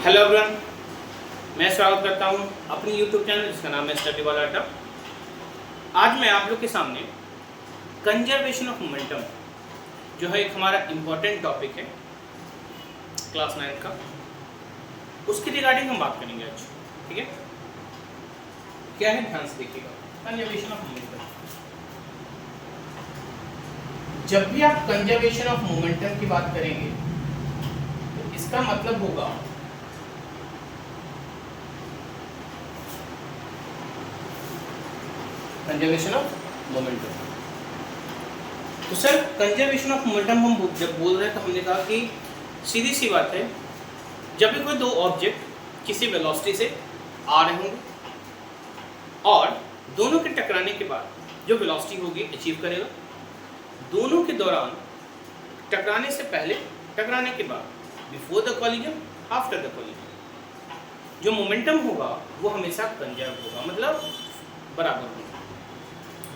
Hello everyone, मैं स्वागत करता हूं अपनी यूट्यूब चैनल जिसका नाम है स्टडी वाला अड्डा। आज मैं आप लोग के सामने कंजर्वेशन ऑफ मोमेंटम जो है एक हमारा इम्पोर्टेंट टॉपिक है क्लास 9 का, उसके रिगार्डिंग हम बात करेंगे आज। ठीक है, क्या है ध्यान से देखिएगा। कंजर्वेशन ऑफ मोमेंटम, जब भी आप कंजर्वेशन ऑफ मोमेंटम की बात करेंगे तो इसका मतलब होगा कंजर्वेशन ऑफ मोमेंटम। तो सर कंजर्वेशन ऑफ मोमेंटम हम जब बोल रहे हैं तो हमने कहा कि सीधी सी बात है, जब भी कोई दो ऑब्जेक्ट किसी वेलोसिटी से आ रहे होंगे और दोनों के टकराने के बाद जो वेलोसिटी होगी अचीव करेगा, दोनों के दौरान टकराने से पहले, टकराने के बाद, before the collision, after the collision, जो मोमेंटम होगा वो हमेशा कंजर्व होगा, मतलब बराबर होगा।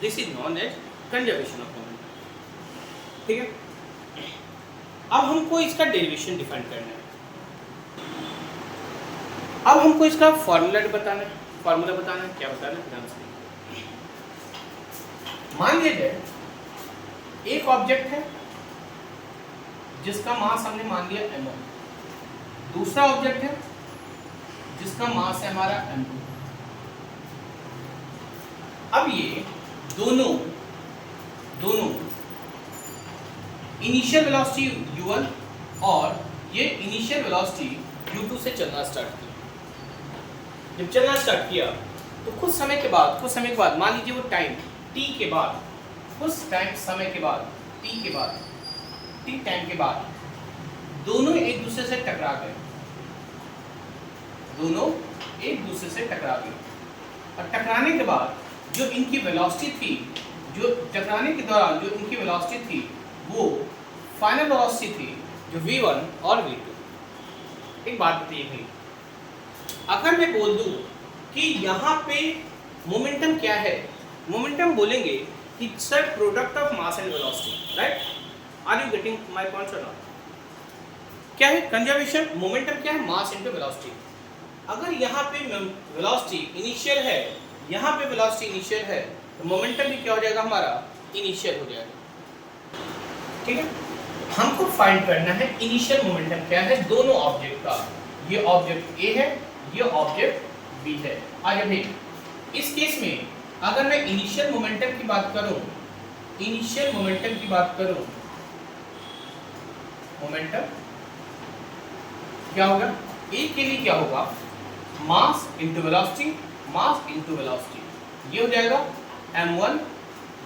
This is known as conservation of momentum. ठीक है, अब हमको इसका डेरिवेशन डिफाइन करना है। अब हमको इसका फॉर्मूला बताना है। क्या बताना है, ध्यान से। मान लीजिए एक ऑब्जेक्ट है जिसका मास हमने मान लिया m1, दूसरा ऑब्जेक्ट है जिसका मास है हमारा m2। अब ये दोनों इनिशियल वेलोसिटी u1 और ये इनिशियल वेलोसिटी u2 से चलना स्टार्ट किया। जब चलना स्टार्ट किया तो कुछ समय के बाद मान लीजिए वो टाइम t के बाद, कुछ टाइम समय के बाद, t टाइम के बाद दोनों एक दूसरे से टकरा गए, और टकराने के बाद जो इनकी वेलोसिटी थी, जो टकराने के दौरान जो इनकी वेलोसिटी थी वो फाइनल वेलोसिटी थी जो v1 और v2। एक बात बताइए भाई, अगर मैं बोल दूं कि यहाँ पे मोमेंटम क्या है, मोमेंटम बोलेंगे कि sir product of mass and velocity, right? Are you getting my points or not? क्या है कंजर्वेशन? मोमेंटम क्या है? Mass into velocity. अगर यहाँ पे वेलोसिटी इनिशियल है, यहाँ पे वेलोसिटी इनिशियल है, तो मोमेंटम भी क्या हो जाएगा हमारा? इनिशियल हो जाएगा। ठीक है, हमको फाइंड करना है इनिशियल मोमेंटम क्या है दोनों ऑब्जेक्ट का। ये ऑब्जेक्ट ए है, ये ऑब्जेक्ट बी है। आगे भाई, इस केस में अगर मैं इनिशियल मोमेंटम की बात करूं, मोमेंटम क्या होगा? ए के लिए क्या होगा? मास इंटू वेलोसिटी, ये हो जाएगा m1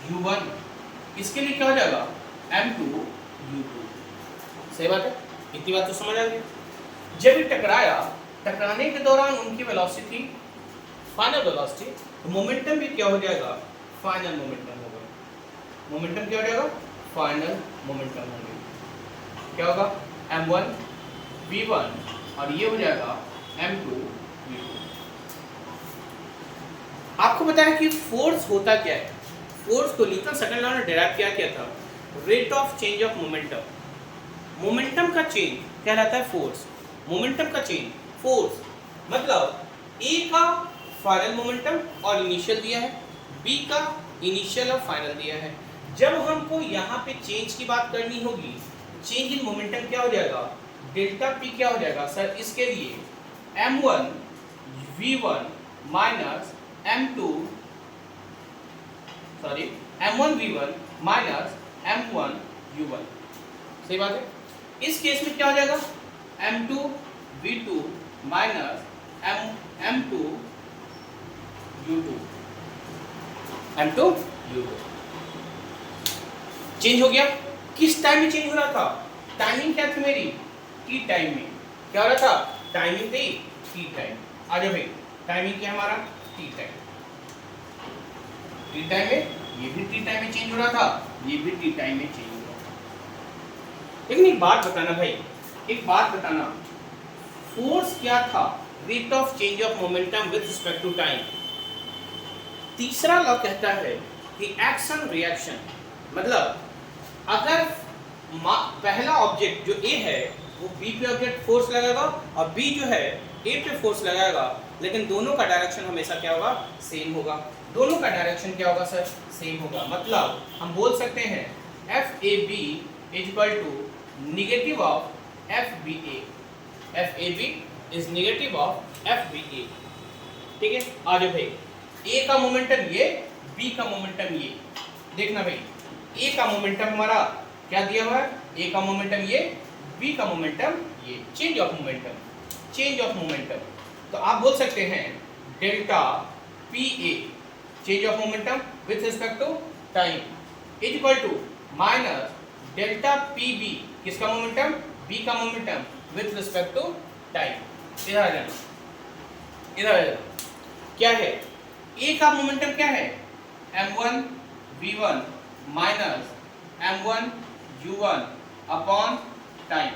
u1। इसके लिए क्या हो जाएगा? m2 u2। सही बात है, इतनी बात तो समझ आ गई। जब ये टकराने के दौरान उनकी वेलोसिटी थी फाइनल वेलोसिटी, तो मोमेंटम भी क्या हो जाएगा? फाइनल मोमेंटम होगा। मोमेंटम क्या हो जाएगा? फाइनल मोमेंटम होगा। क्या होगा? m1 v1 और ये हो जाएगा m2 v2। आपको पता है कि फोर्स होता क्या है? फोर्स को न्यूटन सेकंड लॉ ने डिराइव किया था, rate of change of momentum. Momentum का चेंज कहलाता है फोर्स। मोमेंटम का चेंज फोर्स, मतलब ए का फाइनल मोमेंटम और इनिशियल दिया है, बी का इनिशियल और फाइनल दिया है। जब हमको यहाँ पे चेंज की बात करनी होगी, चेंज इन मोमेंटम क्या हो जाएगा? डेल्टा पी क्या हो जाएगा सर? इसके लिए m1 v1 minus m1 v1 minus m1 u1। सही बात है। इस केस में क्या हो जाएगा? m2 v2 minus m2 u2। Change हो गया। किस टाइम में चेंज हो रहा था? टाइमिंग क्या थी मेरी? t टाइम में। क्या हो रहा था? टाइमिंग थी t टाइम। आ जाओ भाई, टाइमिंग क्या हमारा? t time. t टाइम में ये भी t टाइम में चेंज हो रहा था, ये भी t टाइम में चेंज हो रहा था। लेकिन एक बात बताना, फोर्स क्या था? Rate of change of momentum with respect to time. तीसरा लॉ कहता है कि एक्शन रिएक्शन, मतलब अगर पहला ऑब्जेक्ट जो ए है वो बी पे ऑब्जेक्ट फोर्स लगाएगा और बी जो है ए पे फोर्स लगाएगा, लेकिन दोनों का डायरेक्शन हमेशा क्या होगा, सेम होगा। दोनों का डायरेक्शन क्या होगा सर, सेम होगा। मतलब हम बोल सकते हैं F A B is equal to negative of F B A. F A B is negative of F B A. ठीक है, आ जाओ भाई, ए का मोमेंटम ये, बी का मोमेंटम ये। देखना भाई, ए का मोमेंटम हमारा क्या दिया हुआ है, ए का मोमेंटम ये, बी का मोमेंटम ये। Change of momentum, change of momentum, तो आप बोल सकते हैं delta P A change of momentum with respect to time is equal to minus delta P B, किसका मोमेंटम, बी का momentum with respect to time. इधर आ जाना, इधर आ जाना। क्या है, ए का मोमेंटम क्या है, m1 v1 minus m1 u1 upon time,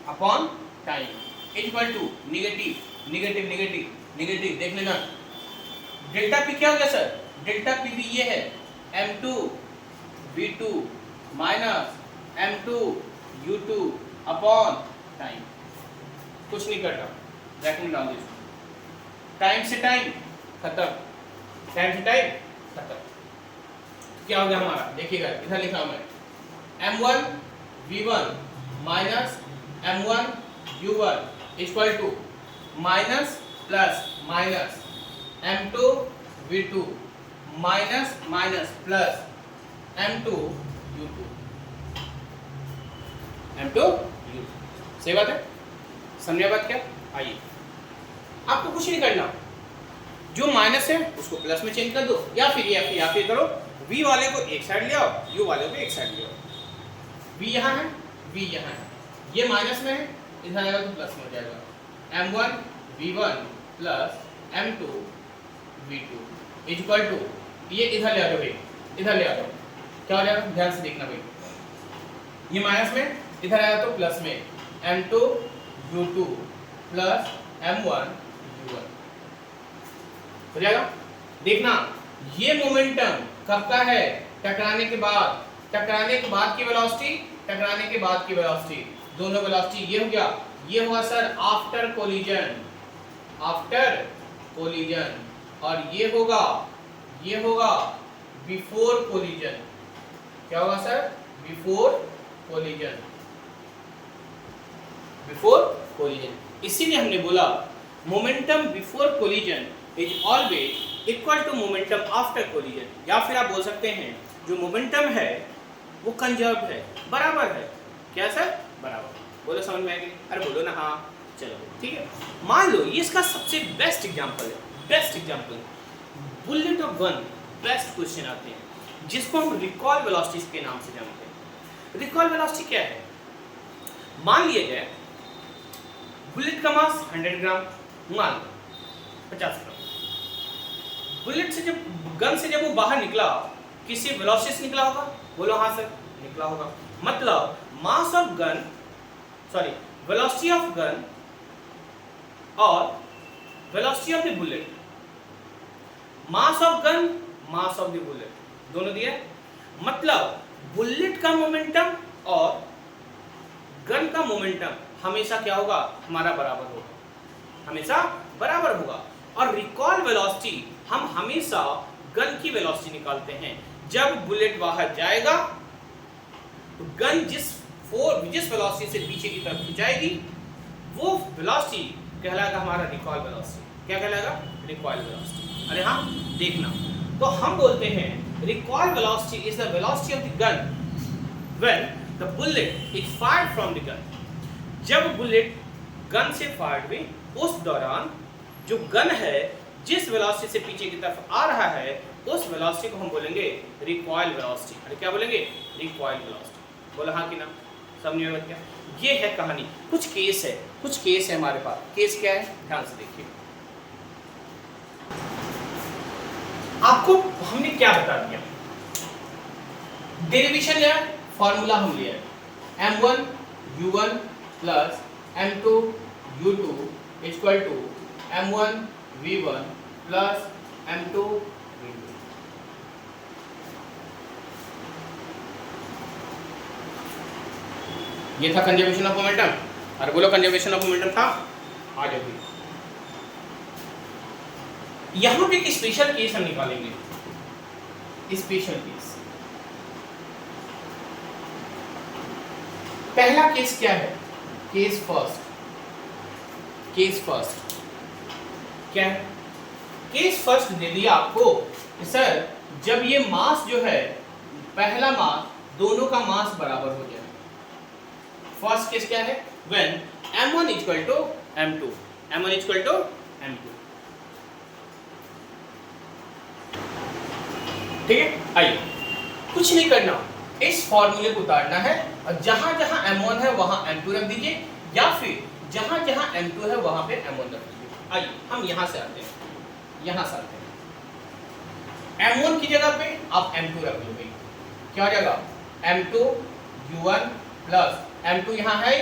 upon time equal to negative negative negative negative. देख लेना डेल्टा पी क्या हो गया सर, डेल्टा पी भी ये है m2 v2 minus m2 u2 upon time. कुछ नहीं करना, ब्रैकेट में डाल दीजिए, टाइम से टाइम खत्म, टाइम से टाइम खत्म। क्या हो गया हमारा, देखिएगा इधर लिखा मैं m1 v1 minus m1 u1 equal to minus plus minus m2 v2 minus minus plus m2 u2, m2 u2। सही बात है, समझे बात क्या। आइए, आपको कुछ नहीं करना, जो माइनस है उसको प्लस में चेंज कर दो, या फिर करो v वाले को एक साइड ले आओ, u वाले को एक साइड ले आओ। v यहाँ है, v यहाँ है, ये माइनस में है, इधर आएगा तो प्लस में हो जाएगा। m1 v1 plus m2 v2 equal to, ये इधर ले आ जाओ भाई, इधर ले आ जाओ, क्या हो जाएगा ध्यान से देखना भाई, ये माइनस में, इधर आएगा तो प्लस में m2 u2 plus m1 u1 हो जाएगा। देखना ये मोमेंटम कब का है, टकराने के बाद, टकराने के बाद की वेलोसिटी, टकराने के बाद की वेलोसिटी, दोनों वेलोसिटी। ये हो गया, ये हुआ sir after collision, after collision, और ये होगा बिफोर कोलिजन। क्या होगा sir, before collision, before collision. इसीलिए हमने बोला momentum before collision is always equal to momentum after collision. या फिर आप बोल सकते हैं जो मोमेंटम है वो कंजर्व है, बराबर है। क्या सर, बराबर। बोलो समझ में आएगी, अरे बोलो ना हाँ, चलो ठीक है। मान लो ये इसका सबसे बेस्ट एग्जांपल है, best example bullet of gun. Best question आते हैं जिसको हम रिकॉल वेलोसिटी के नाम से जानते हैं। रिकॉल वेलोसिटी क्या है, मान लिया जाए बुलेट का मास 100 ग्राम, मान लो 50 ग्राम। बुलेट से जब, गन से जब वो बाहर निकला, किसी वेलोसिटी से निकला होगा, बोलो हाँ सर, निकला होगा। मतलब mass of gun, sorry velocity of gun और velocity of the bullet, mass of gun, mass of the bullet, दोनों दिए। मतलब बुलेट का मोमेंटम और गन का मोमेंटम हमेशा क्या होगा, हमारा बराबर होगा, हमेशा बराबर होगा। और रिकॉल वेलोसिटी हम हमेशा गन की वेलोसिटी निकालते हैं। जब बुलेट बाहर जाएगा तो गन जिस वेलोसिटी से पीछे की तरफ जाएगी वो वेलोसिटी कहलाएगा हमारा रिकॉल वेलोसिटी। क्या कहलाएगा, रिकॉल वेलोसिटी। अरे हाँ, देखना, तो हम बोलते हैं recall velocity is the velocity of the gun when the bullet is fired from the gun. जब बुलेट गन से फायर्ड हुई, उस दौरान जो गन है जिस वेलोसिटी से पीछे की तरफ आ रहा है उस वेलोसिटी को हम बोलेंगे रिकॉइल वेलोसिटी। अरे क्या बोलेंगे, रिकॉइल वेलोसिटी। बोला हाँ कि ना, समझ में क्या। ये है कहानी, कुछ केस है, कुछ केस है हमारे पास। केस क्या है, ध्यान से देखिए। आपको हमने क्या बता दिया, डेरिवेशन लिया, फॉर्मूला हम लिया m1 u1 plus m2 u2 equal to m1 v1 plus m2 v2। ये था कंजर्वेशन ऑफ मोमेंटम। अरे बोलो कंजर्वेशन ऑफ मोमेंटम था, आ जाओ भी। यहां पे एक स्पेशल केस हम निकालेंगे, स्पेशल केस। पहला केस क्या है? Case first. केस फर्स्ट क्या है? केस फर्स्ट दे दिया आपको सर, जब ये मास जो है, पहला मास, दोनों का मास बराबर हो जाए। फर्स्ट केस क्या है? When m1 equal to m2, m1 equal to m2। ठीक है, आइए कुछ नहीं करना, इस फॉर्मूले को उतारना है और जहां जहां m1 है वहां m2 रख दीजिए, या फिर जहां जहां m2 है वहां पे m1 रख दीजिए। आइए हम यहां से आते हैं, यहां से आते हैं। m1 की जगह पे आप m2 रख लो भाई, क्या हो जाएगा? m2 u1 प्लस m2 यहाँ है,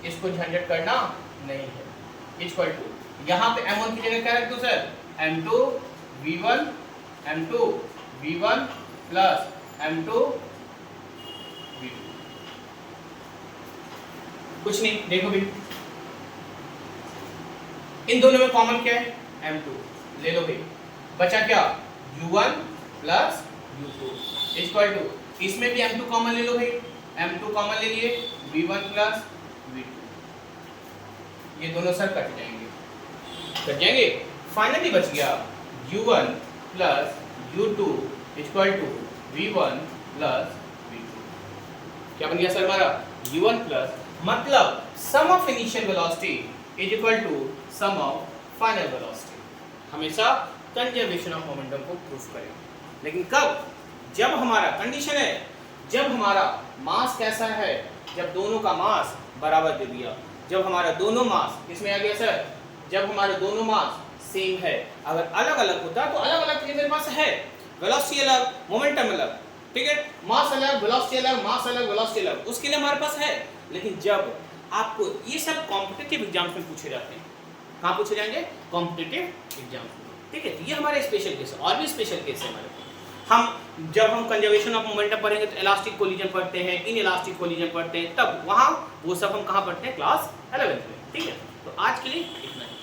इसको झंझट करना नहीं है, इक्वल टू यहाँ पे m1 की जगह क्या रख दूं sir? m2 v1 plus m2 v2। कुछ नहीं, देखो भी इन दोनों में कॉमन क्या है? m2 ले लो भाई, बचा क्या? u1 plus u2 equal to, इसमें भी m2 कॉमन ले लो भाई, m2 कॉमन ले लिए, v1 प्लस v2। ये दोनों सर कट जाएंगे, फाइनली बच गया u1 plus u2 equal to v1 plus v2। क्या बन गया सर हमारा? u1 प्लस, मतलब sum of initial velocity is equal to sum of final velocity. हमेशा कंजर्वेशन ऑफ मोमेंटम को प्रूफ करें, लेकिन कब? जब हमारा कंडीशन है, जब हमारा मास कैसा है? जब दोनों का मास बराबर दे दिया, जब हमारा दोनों मास किसमें आ गया सर? जब हमारे दोनों मास सेम है। अगर अलग अलग होता तो अलग अलग चीज मेरे पास है, वेलोसिटी अलग, मोमेंटम अलग, ठीक है, मास अलग, वेलोसिटी अलग, मास अलग, वेलोसिटी अलग, उसके लिए हमारे पास है। लेकिन जब आपको ये सब कॉम्पिटिटिव एग्जाम्स में पूछे जाते हैं, कहाँ पूछे जाएंगे? कॉम्पिटिटिव एग्जाम्स में, ठीक है। तो ये हमारे स्पेशल केस है, और भी स्पेशल केस है हमारे। हम जब हम कंजर्वेशन ऑफ मोमेंटम पढ़ेंगे तो इलास्टिक कोलिजन पढ़ते हैं, इन इलास्टिक कोलिजन पढ़ते हैं, तब वहाँ वो सब हम कहाँ पढ़ते हैं? क्लास 11th में, ठीक है। तो आज के लिए इतना ही।